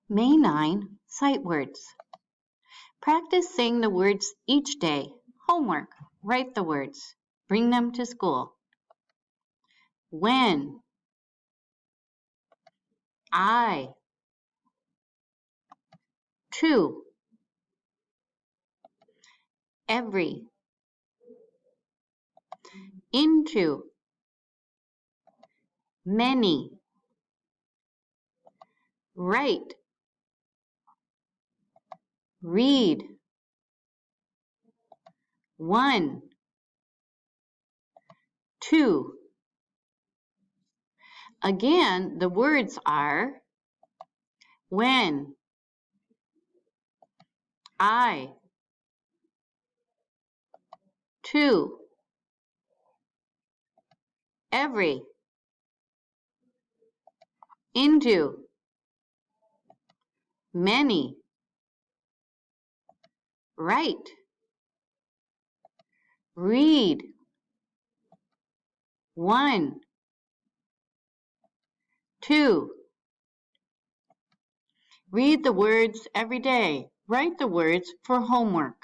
May 9, Sight Words. Practice saying the words each day. Homework. Write the words. Bring them to school. When. I. To. Every. Into. Many. Write. Read. One. Two. Again, the words are when, I, to, every, into, many, write, read, one, two. Read the words every day. Write the words for homework.